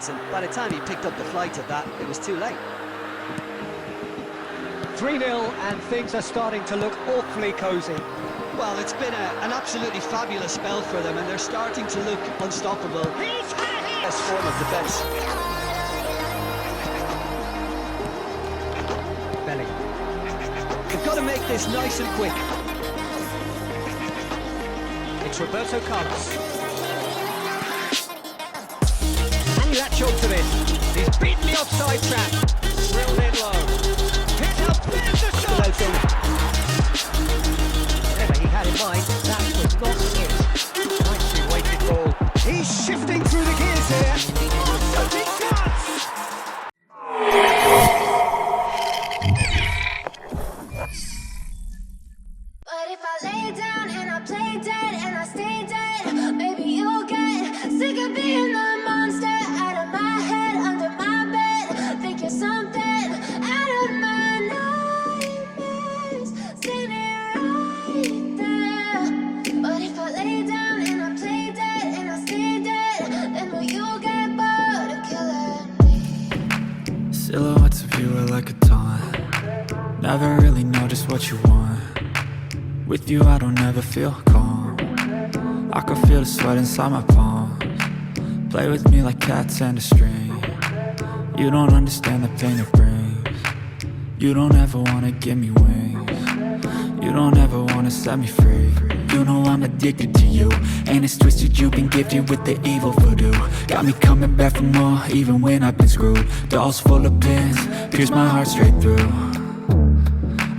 chance, and by the time he picked up the flight of that, it was too late. 3-0 and things are starting to look awfully cosy. Well, it's been an absolutely fabulous spell for them, and they're starting to look unstoppable. Best form of defence. Bellingham. They've got to make this nice and quick. It's Roberto Carlos. And he latched onto this. He's beaten the offside trap. Drilled in low. Picked up, there's the shot! Whatever he had in mind, that was not it. Nicely weighted ball. He's shifting through the gears here. Oh, shooting chance! But if I lay down and I play dead and I stay dead, maybe you'll get sick of being the monster out of my head, under my bed, thinking something out of my nightmares, standing right there. But if I lay down and I play dead and I stay dead, then will you get bored of killing me? Silhouettes of you are like a taunt. Never really know just what you want. With you I don't ever feel calm. I can feel the sweat inside my palms. Play with me like cats and a string. You don't understand the pain it brings. You don't ever wanna give me wings. You don't ever wanna set me free. You know I'm addicted to you, and it's twisted. You've been gifted with the evil voodoo. Got me coming back for more, even when I've been screwed. Dolls full of pins, pierce my heart straight through.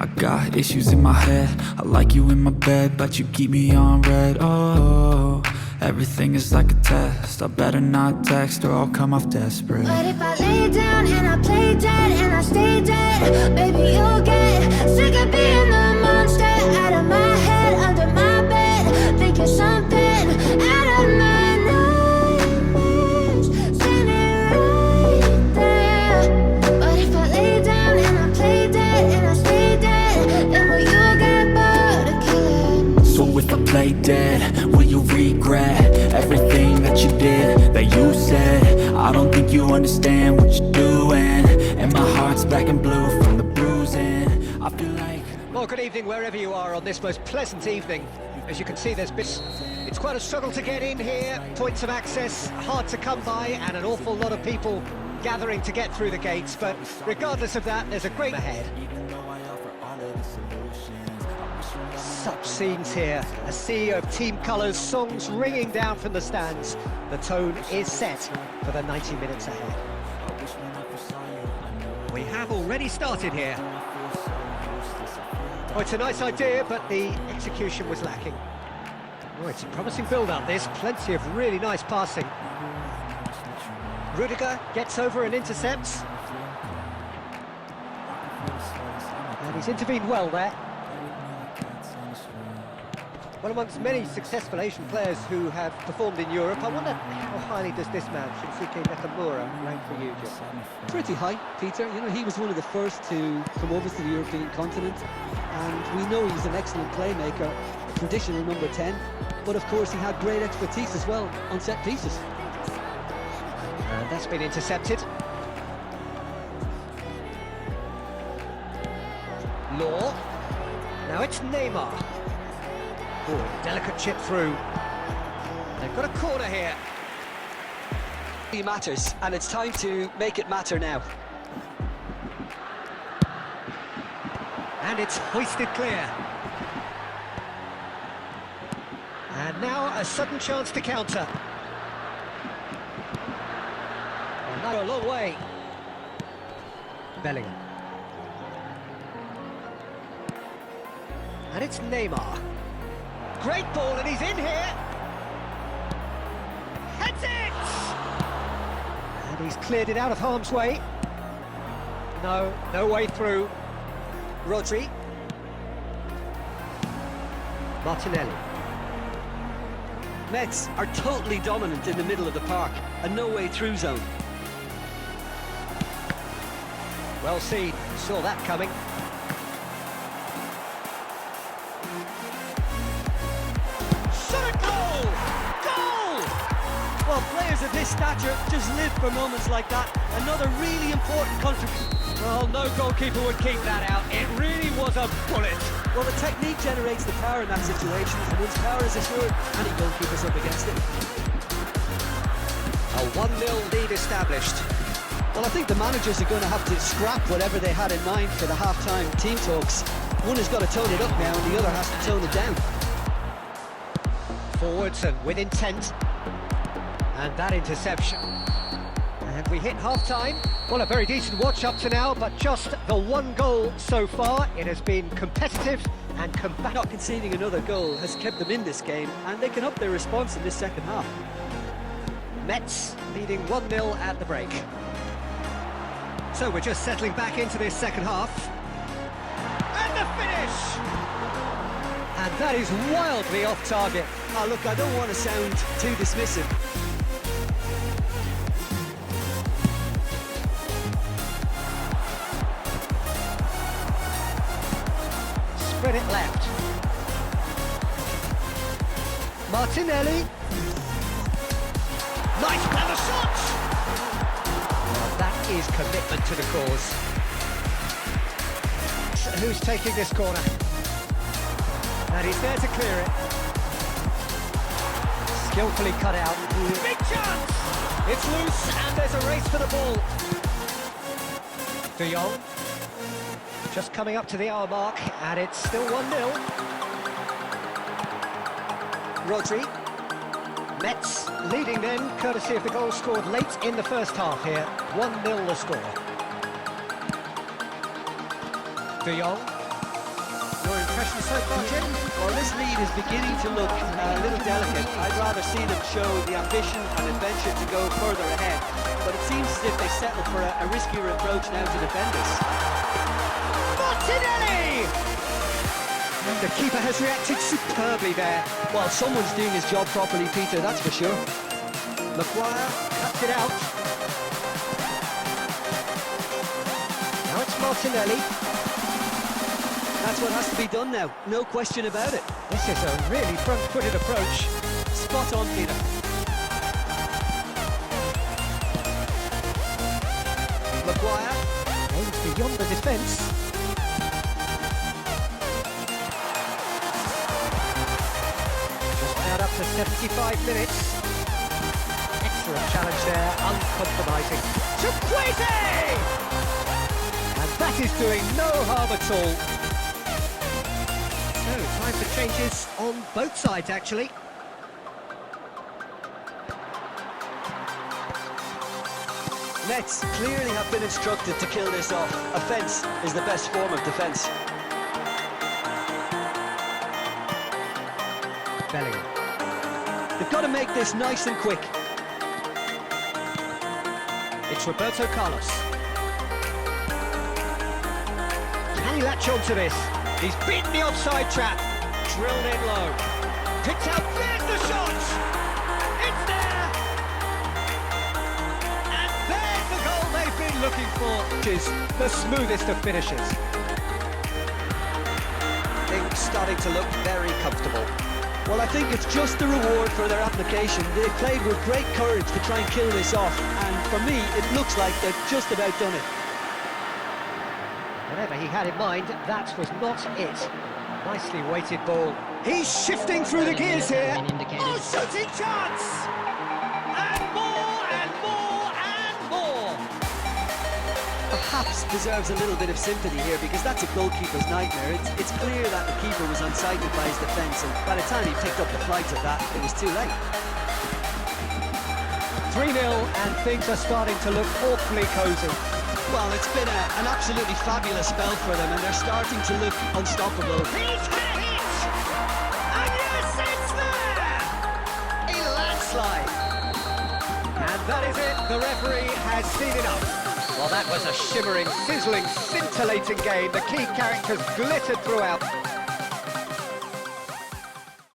I got issues in my head. I like you in my bed, but you keep me on red. Oh, everything is like a test. I better not text or I'll come off desperate. But if I lay down and I play dead and I stay dead, maybe you'll get sick of being the monster out of my head, under my bed, thinking something out of my nightmares, standing right there. But if I lay down and I play dead and I stay dead, then will you get bored of killing me? So if I play dead, will you regret everything that you did, that you said? I don't think you understand what you're doing, and my heart's black and blue from the bruising. I feel like... Well, good evening wherever you are on this most pleasant evening. As you can see, it's quite a struggle to get in here. Points of access hard to come by, and an awful lot of people gathering to get through the gates. But regardless of that, there's a great ahead. Such scenes here, a sea of team colours, songs ringing down from the stands. The tone is set for the 90 minutes ahead. We have already started here. Oh, it's a nice idea, but the execution was lacking. Oh, it's a promising build-up, this. Plenty of really nice passing. Rudiger gets over and intercepts. And he's intervened well there. Well, amongst many successful Asian players who have performed in Europe, I wonder how highly does this man, Shinsuke Nakamura, rank for you, Jim? Pretty high, Peter. You know, he was one of the first to come over to the European continent, and we know he's an excellent playmaker, a traditional number 10, but of course he had great expertise as well on set pieces. And that's been intercepted. Law. Now it's Neymar. Oh, delicate chip through. They've got a corner here. It matters, and it's time to make it matter now. And it's hoisted clear. And now a sudden chance to counter. And now a long way. Bellingham. And it's Neymar. Great ball, and he's in here. Heads it! And he's cleared it out of harm's way. No way through. Rodri. Martinelli. Mets are totally dominant in the middle of the park, a no-way through zone. Well seen, saw that coming. Shot a goal! Goal! Well, players of his stature just live for moments like that. Another really important contribution. Well, no goalkeeper would keep that out. It really was a bullet. Well, the technique generates the power in that situation, and once power is assured, any goalkeeper's up against it. A 1-0 lead established. Well, I think the managers are going to have to scrap whatever they had in mind for the half-time team talks. One has got to tone it up now, and the other has to tone it down. Forwards and with intent. And that interception. And we hit half-time. Well, a very decent watch up to now, but just the one goal so far. It has been competitive and combative. Not conceding another goal has kept them in this game, and they can up their response in this second half. Mets leading 1-0 at the break. So we're just settling back into this second half. And the finish! And that is wildly off target. Oh, look, I don't want to sound too dismissive. Spread it left. Martinelli. Nice clever shot! Well, that is commitment to the cause. Who's taking this corner? And he's there to clear it. Skillfully cut out. Big chance! It's loose and there's a race for the ball. De Jong. Just coming up to the hour mark and it's still 1-0. Rodri. Mets leading then, courtesy of the goal scored late in the first half here. 1-0 the score. De Jong. Your impression so far, Jim? Well, this lead is beginning to look a little delicate. I'd rather see them show the ambition and adventure to go further ahead. But it seems as if they settle for a riskier approach now to defend this. Martinelli! The keeper has reacted superbly there. Well, someone's doing his job properly, Peter, that's for sure. Maguire cuts it out. Now it's Martinelli. That's what has to be done now, no question about it. This is a really front-footed approach. Spot on, Peter. Maguire aims beyond the defence. Just now up to 75 minutes. Excellent challenge there, uncompromising. Chukwueze! And that is doing no harm at all. So, time for changes on both sides, actually. Mets clearly have been instructed to kill this off. Offence is the best form of defence. Bellingham. They've got to make this nice and quick. It's Roberto Carlos. Can he latch on to this? He's beaten the offside trap. Drilled in low. Picked out. There's the shot! It's there! And there's the goal they've been looking for. Which is the smoothest of finishes. Things starting to look very comfortable. Well, I think it's just the reward for their application. They played with great courage to try and kill this off, and for me, it looks like they've just about done it. Whatever he had in mind, that was not it. Nicely weighted ball. He's shifting through the gears here. Oh, shooting chance! And more, and more, and more! Perhaps deserves a little bit of sympathy here, because that's a goalkeeper's nightmare. It's clear that the keeper was unsighted by his defence, and by the time he picked up the flight of that, it was too late. 3-0, and things are starting to look awfully cosy. Well, it's been an absolutely fabulous spell for them, and they're starting to look unstoppable. He's hit it! And yes, it's there! A landslide! And that is it. The referee has seen enough. Well, that was a shimmering, sizzling, scintillating game. The key characters glittered throughout.